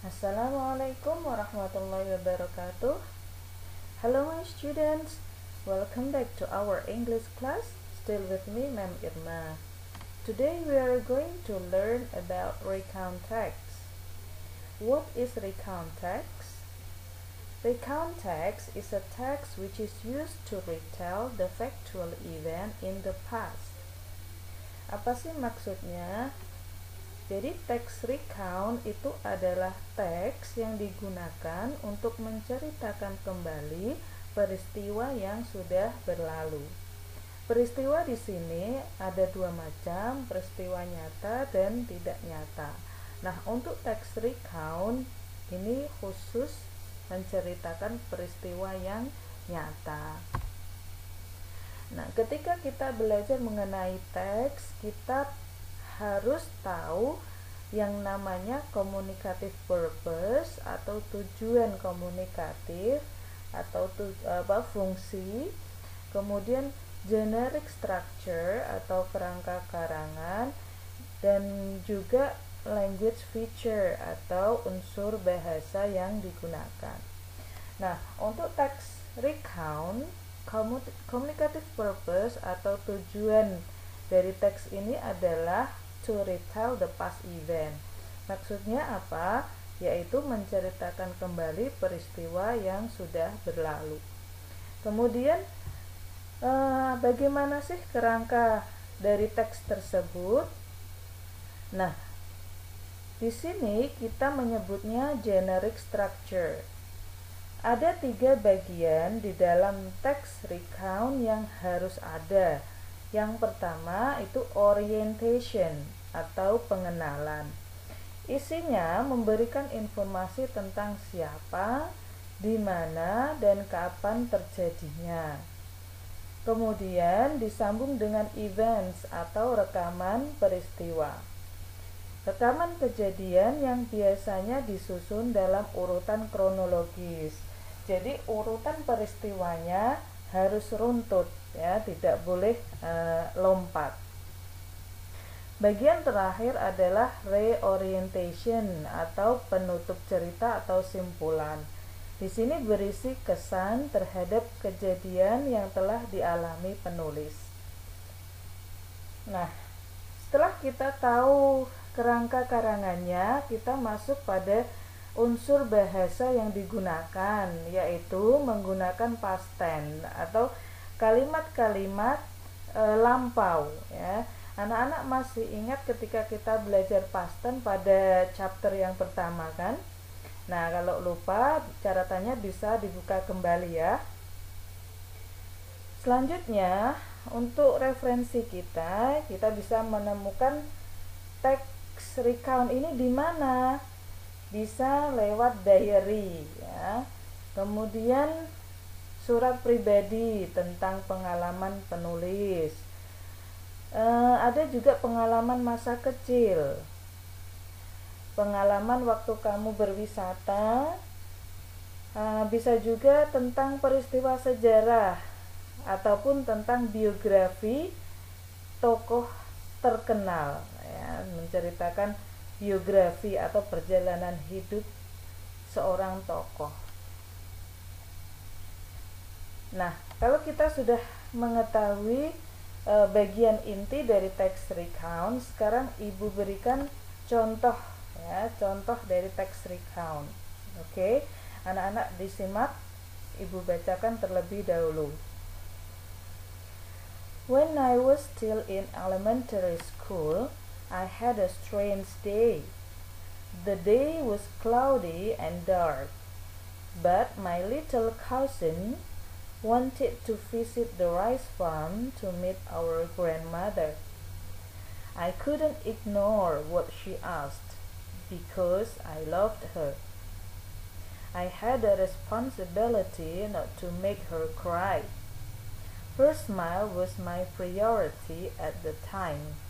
Assalamualaikum warahmatullahi wabarakatuh. Hello my students, welcome back to our English class. Still with me, Ma'am Irma. Today we are going to learn about recount text. What is recount text? Recount text is a text which is used to retell the factual event in the past. Apa sih maksudnya? Jadi teks recount itu adalah teks yang digunakan untuk menceritakan kembali peristiwa yang sudah berlalu. Peristiwa di sini ada dua macam, peristiwa nyata dan tidak nyata. Nah, untuk teks recount ini khusus menceritakan peristiwa yang nyata. Nah, ketika kita belajar mengenai teks, kita harus tahu yang namanya communicative purpose atau tujuan komunikatif atau fungsi, kemudian generic structure atau kerangka karangan, dan juga language feature atau unsur bahasa yang digunakan. Nah, untuk teks recount, communicative purpose atau tujuan dari teks ini adalah to retell the past event. Maksudnya apa? Yaitu menceritakan kembali peristiwa yang sudah berlalu. Kemudian bagaimana sih kerangka dari teks tersebut? Nah, di sini kita menyebutnya generic structure. Ada 3 bagian di dalam teks recount yang harus ada. Yang pertama itu orientation atau pengenalan. Isinya memberikan informasi tentang siapa, di mana, dan kapan terjadinya. Kemudian disambung dengan events atau rekaman peristiwa. Rekaman kejadian yang biasanya disusun dalam urutan kronologis. Jadi urutan peristiwanya harus runtut, ya, tidak boleh lompat. Bagian terakhir adalah reorientation atau penutup cerita atau simpulan. Di sini berisi kesan terhadap kejadian yang telah dialami penulis. Nah, setelah kita tahu kerangka karangannya, kita masuk pada unsur bahasa yang digunakan, yaitu menggunakan past tense atau kalimat-kalimat lampau, ya. Anak-anak masih ingat ketika kita belajar past tense pada chapter yang pertama kan? Nah, kalau lupa catatannya bisa dibuka kembali ya. Selanjutnya, untuk referensi kita bisa menemukan teks recount ini di mana? Bisa lewat diary, ya. Kemudian surat pribadi tentang pengalaman penulis. Ada juga pengalaman masa kecil, pengalaman waktu kamu berwisata, bisa juga tentang peristiwa sejarah ataupun tentang biografi tokoh terkenal, ya, menceritakan biografi atau perjalanan hidup seorang tokoh. Nah, kalau kita sudah mengetahui bagian inti dari teks recount, sekarang Ibu berikan contoh, ya, contoh dari teks recount. Oke, anak-anak disimak, Ibu bacakan terlebih dahulu. When I was still in elementary school, I had a strange day. The day was cloudy and dark, but my little cousin wanted to visit the rice farm to meet our grandmother. I couldn't ignore what she asked because I loved her. I had a responsibility not to make her cry. Her smile was my priority at the time.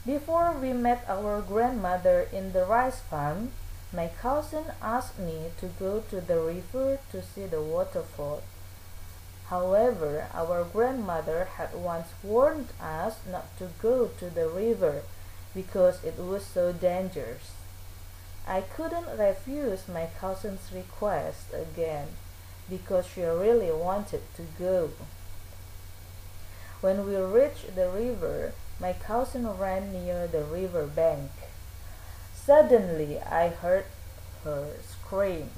Before we met our grandmother in the rice farm, my cousin asked me to go to the river to see the waterfall. However, our grandmother had once warned us not to go to the river because it was so dangerous. I couldn't refuse my cousin's request again because she really wanted to go. When we reached the river, my cousin ran near the river bank. Suddenly, I heard her scream.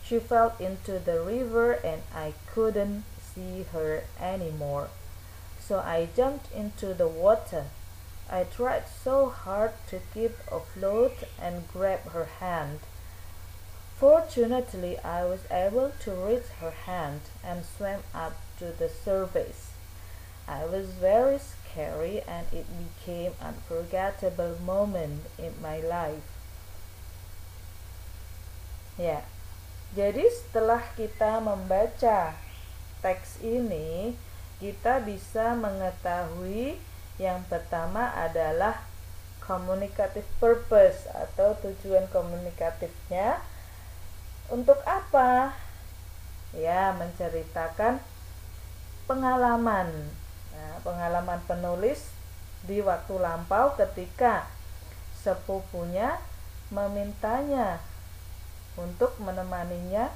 She fell into the river and I couldn't see her anymore. So I jumped into the water. I tried so hard to keep afloat and grab her hand. Fortunately, I was able to reach her hand and swim up to the surface. I was very scary and it became an unforgettable moment in my life. Ya, jadi setelah kita membaca teks ini, kita bisa mengetahui yang pertama adalah communicative purpose atau tujuan komunikatifnya. Untuk apa? Ya, menceritakan pengalaman. Nah, pengalaman penulis di waktu lampau ketika sepupunya memintanya untuk menemaninya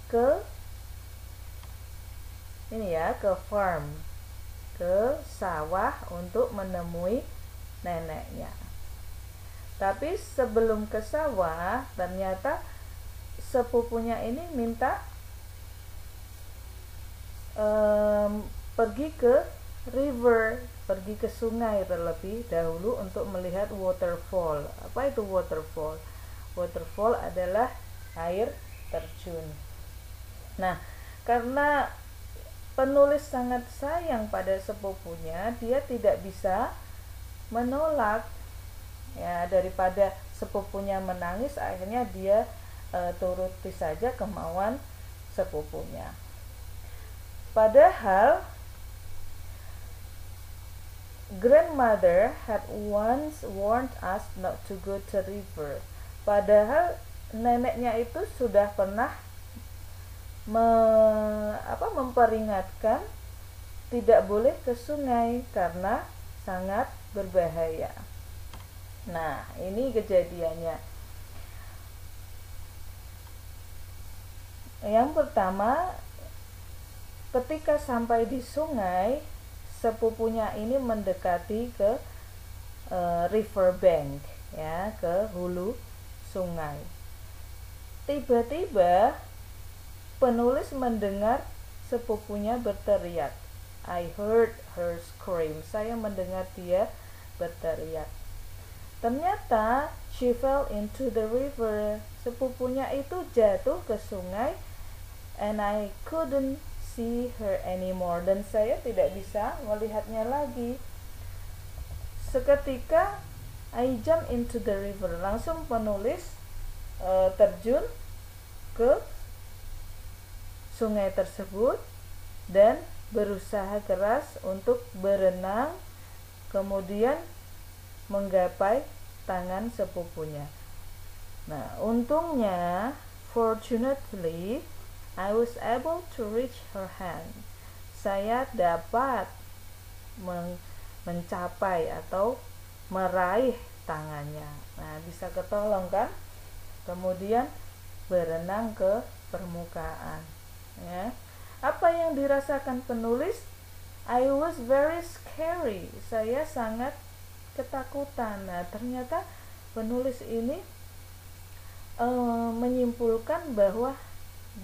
ke farm, ke sawah untuk menemui neneknya. Tapi sebelum ke sawah, ternyata sepupunya ini minta pergi ke river, pergi ke sungai terlebih dahulu untuk melihat waterfall. Apa itu waterfall? Waterfall adalah air terjun. Nah, karena penulis sangat sayang pada sepupunya, dia tidak bisa menolak. Ya, daripada sepupunya menangis, akhirnya dia turuti saja kemauan sepupunya. Padahal grandmother had once warned us not to go to river. Padahal neneknya itu sudah pernah memperingatkan tidak boleh ke sungai karena sangat berbahaya. Nah, ini kejadiannya. Yang pertama, ketika sampai di sungai, sepupunya ini mendekati ke river bank, ya, ke hulu sungai. Tiba-tiba penulis mendengar sepupunya berteriak. I heard her scream. Saya mendengar dia berteriak. Ternyata she fell into the river. Sepupunya itu jatuh ke sungai and I couldn't see her anymore. Dan saya tidak bisa melihatnya lagi. Seketika I jump into the river. Langsung penulis terjun ke sungai tersebut dan berusaha keras untuk berenang, kemudian menggapai tangan sepupunya. Nah, untungnya, fortunately, I was able to reach her hand. Saya dapat mencapai atau meraih tangannya. Nah, bisa ketolong kan? Kemudian berenang ke permukaan. Ya. Apa yang dirasakan penulis? I was very scary. Saya sangat ketakutan. Nah, ternyata penulis ini menyimpulkan bahwa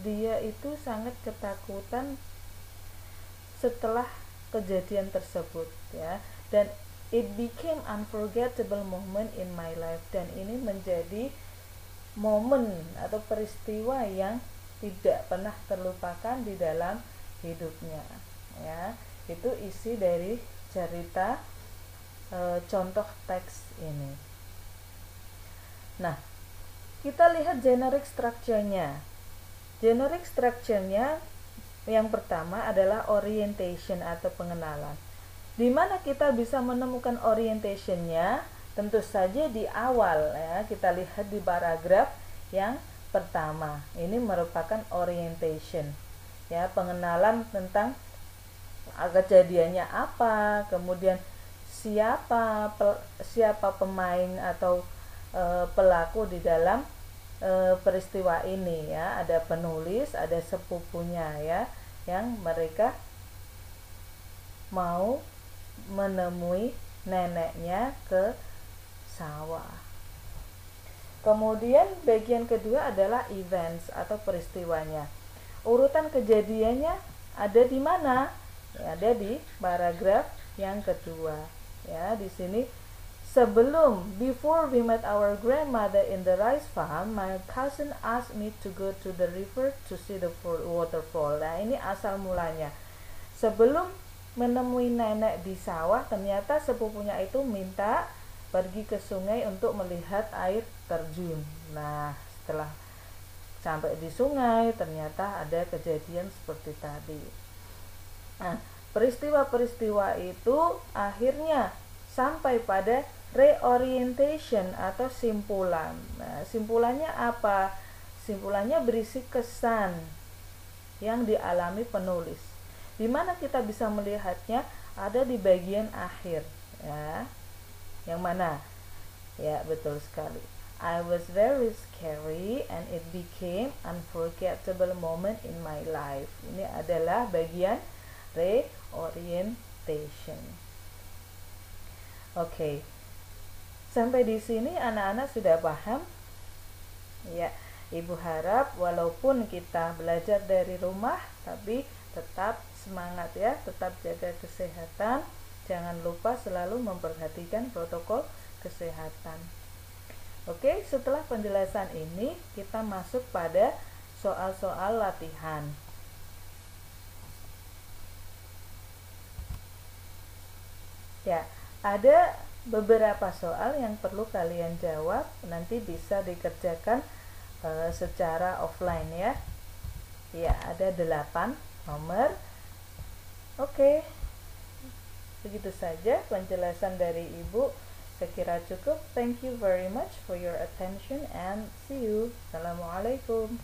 dia itu sangat ketakutan setelah kejadian tersebut, ya. Dan it became unforgettable moment in my life. Dan ini menjadi momen atau peristiwa yang tidak pernah terlupakan di dalam hidupnya, ya. Itu isi dari cerita contoh teks ini. Nah, kita lihat generic structure-nya. Generic structure-nya yang pertama adalah orientation atau pengenalan. Di mana kita bisa menemukan orientation-nya? Tentu saja di awal, ya. Kita lihat di paragraf yang pertama. Ini merupakan orientation, ya, pengenalan tentang kejadiannya apa, kemudian siapa pemain atau pelaku di dalam peristiwa ini ya. Ada penulis, ada sepupunya ya, yang mereka mau menemui neneknya ke sawah. Kemudian bagian kedua adalah events atau peristiwanya. Urutan kejadiannya ada di mana? Ya, ada di paragraf yang kedua. Ya, di sini before we met our grandmother in the rice farm, my cousin asked me to go to the river to see the waterfall. Nah, ini asal mulanya. Sebelum menemui nenek di sawah, ternyata sepupunya itu minta pergi ke sungai untuk melihat air terjun. Nah, setelah sampai di sungai, ternyata ada kejadian seperti tadi. Nah, peristiwa-peristiwa itu akhirnya sampai pada reorientation atau simpulan. Nah, simpulannya apa? Simpulannya berisi kesan yang dialami penulis. Di mana kita bisa melihatnya? Ada di bagian akhir, ya. Yang mana? Ya, betul sekali. I was very scary and it became unforgettable moment in my life. Ini adalah bagian reorientation. Oke. Sampai di sini anak-anak sudah paham? Ya, Ibu harap walaupun kita belajar dari rumah, tapi tetap semangat ya, tetap jaga kesehatan. Jangan lupa selalu memperhatikan protokol kesehatan. Oke, setelah penjelasan ini kita masuk pada soal-soal latihan. Ya, ada beberapa soal yang perlu kalian jawab, nanti bisa dikerjakan secara offline ya. Ya, ada 8 nomor. Oke. Begitu saja penjelasan dari Ibu. Saya kira cukup. Thank you very much for your attention and see you. Assalamualaikum.